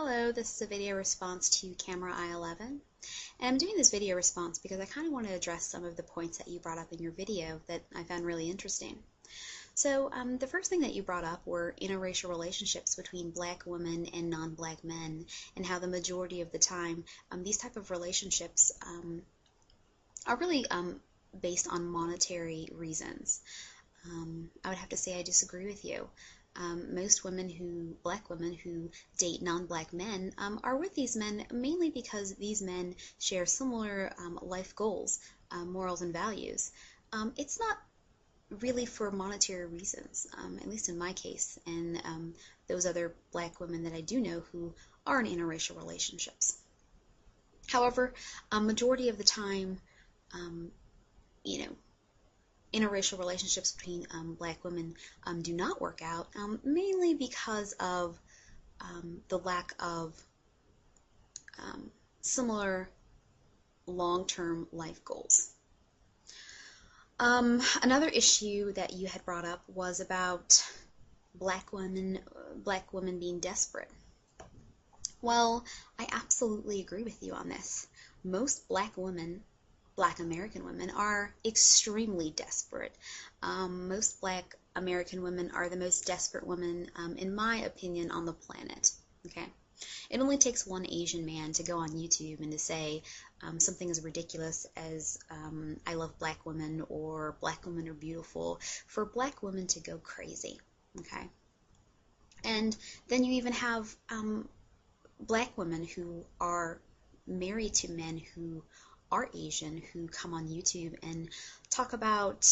Hello, this is a video response to camera I-11, and I'm doing this video response because I kind of want to address some of the points that you brought up in your video that I found really interesting. So the first thing that you brought up were interracial relationships between black women and non-black men, and how the majority of the time these type of relationships are really based on monetary reasons. I would have to say I disagree with you. Most black women who date non-black men are with these men mainly because these men share similar life goals, morals, and values. It's not really for monetary reasons, at least in my case, and those other black women that I do know who are in interracial relationships. However, a majority of the time, interracial relationships between black women do not work out, mainly because of the lack of similar long-term life goals. Another issue that you had brought up was about black women being desperate. Well, I absolutely agree with you on this. Most black American women are extremely desperate. Most black American women are the most desperate women, in my opinion, on the planet. Okay? It only takes one Asian man to go on YouTube and to say something as ridiculous as I love black women or black women are beautiful for black women to go crazy. Okay? And then you even have black women who are married to men who are Asian, who come on YouTube and talk about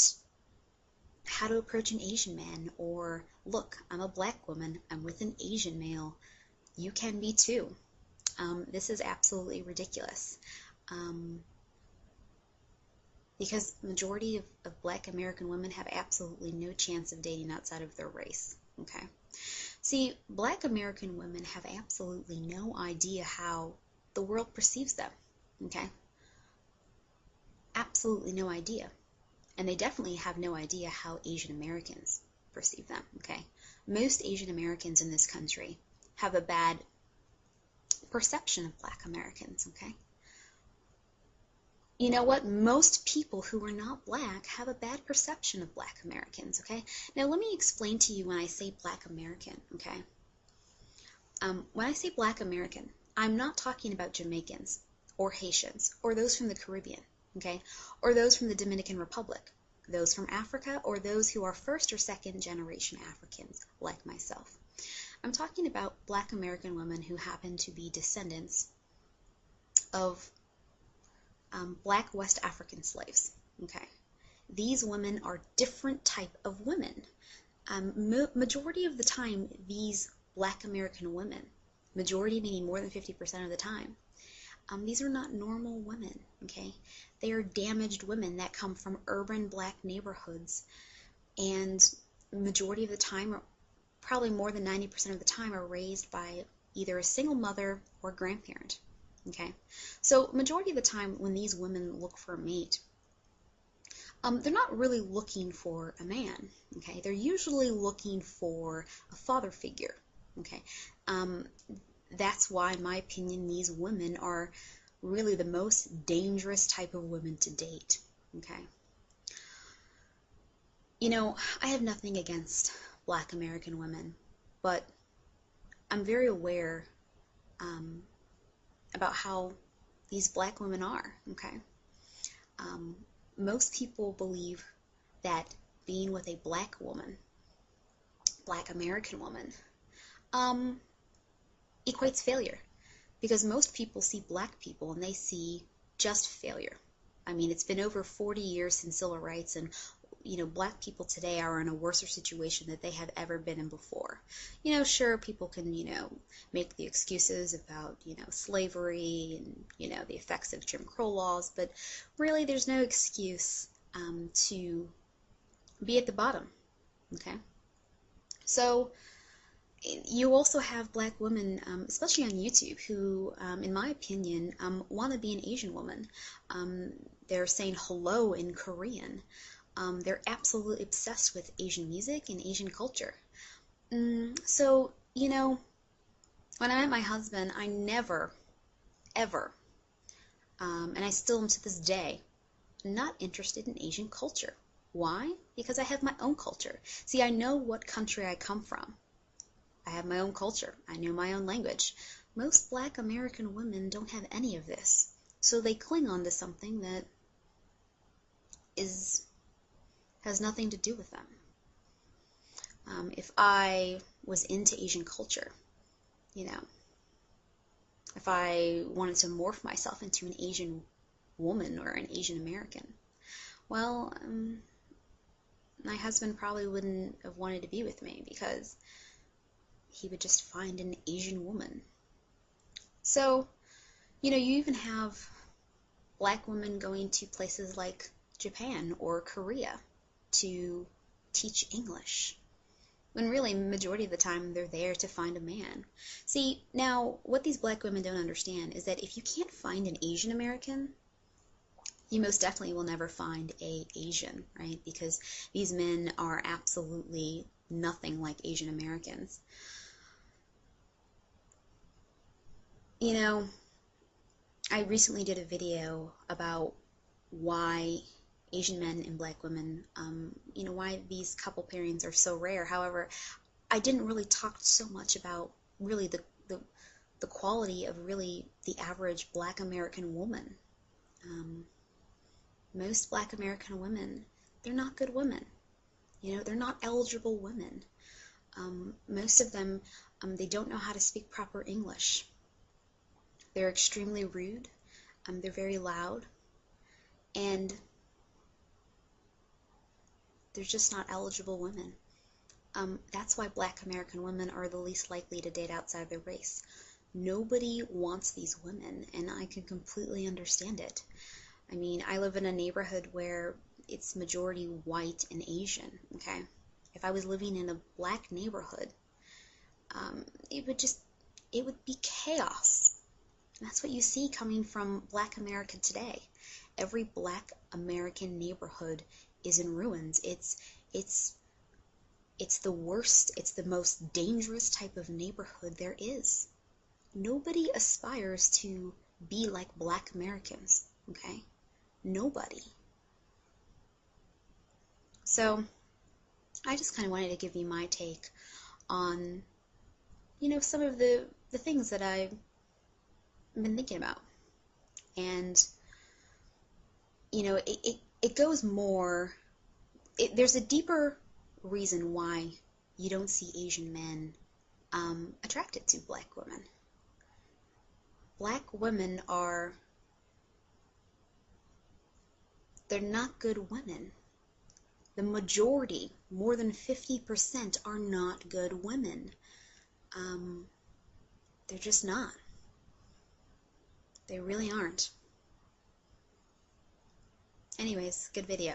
how to approach an Asian man, or look, I'm a black woman, I'm with an Asian male, you can be too. This is absolutely ridiculous, because majority of black American women have absolutely no chance of dating outside of their race. Okay, see, black American women have absolutely no idea how the world perceives them. Okay, absolutely no idea. And they definitely have no idea how Asian Americans perceive them, okay? Most Asian Americans in this country have a bad perception of black Americans, okay? You know what? Most people who are not black have a bad perception of black Americans, okay? Now let me explain to you when I say black American, okay? When I say black American, I'm not talking about Jamaicans or Haitians or those from the Caribbean. Okay, or those from the Dominican Republic, those from Africa, or those who are first or second generation Africans, like myself. I'm talking about black American women who happen to be descendants of black West African slaves. Okay, these women are different type of women. Majority of the time, these black American women, majority meaning more than 50% of the time, these are not normal women, okay? They are damaged women that come from urban black neighborhoods, and majority of the time, or probably more than 90% of the time, are raised by either a single mother or grandparent, okay? So majority of the time when these women look for a mate, they're not really looking for a man, okay? They're usually looking for a father figure, okay? That's why, in my opinion, these women are really the most dangerous type of women to date, okay? You know, I have nothing against black American women, but I'm very aware about how these black women are, okay? Most people believe that being with a black woman, black American woman, equates failure, because most people see black people and they see just failure. I mean, it's been over 40 years since civil rights, and black people today are in a worse situation that they have ever been in before. Sure, people can make the excuses about slavery and the effects of Jim Crow laws, but really there's no excuse to be at the bottom. Okay, so you also have black women, especially on YouTube, who, in my opinion, want to be an Asian woman. They're saying hello in Korean. They're absolutely obsessed with Asian music and Asian culture. So, When I met my husband, I never, ever, and I still am to this day, not interested in Asian culture. Why? Because I have my own culture. See, I know what country I come from. I have my own culture. I know my own language. Most Black American women don't have any of this. So they cling on to something that has nothing to do with them. If I was into Asian culture, if I wanted to morph myself into an Asian woman or an Asian American, well, my husband probably wouldn't have wanted to be with me because he would just find an Asian woman. So, you even have Black women going to places like Japan or Korea to teach English, when really, majority of the time, they're there to find a man. See, now, what these Black women don't understand is that if you can't find an Asian American, you most definitely will never find an Asian, right? Because these men are absolutely nothing like Asian Americans. I recently did a video about why Asian men and Black women, why these couple pairings are so rare. However, I didn't really talk so much about really the quality of really the average Black American woman. Most Black American women, they're not good women. They're not eligible women. Most of them, they don't know how to speak proper English. They're extremely rude. They're very loud. And they're just not eligible women. That's why Black American women are the least likely to date outside their race. Nobody wants these women, and I can completely understand it. I mean, I live in a neighborhood where it's majority white and Asian, okay? If I was living in a Black neighborhood, it would be chaos. And that's what you see coming from Black America today. Every Black American neighborhood is in ruins. It's the worst, it's the most dangerous type of neighborhood there is. Nobody aspires to be like Black Americans, okay? Nobody. So, I just kind of wanted to give you my take on, some of the things that I've been thinking about. And, it goes more, there's a deeper reason why you don't see Asian men attracted to Black women. Black women they're not good women. The majority, more than 50%, are not good women. They're just not. They really aren't. Anyways, good video.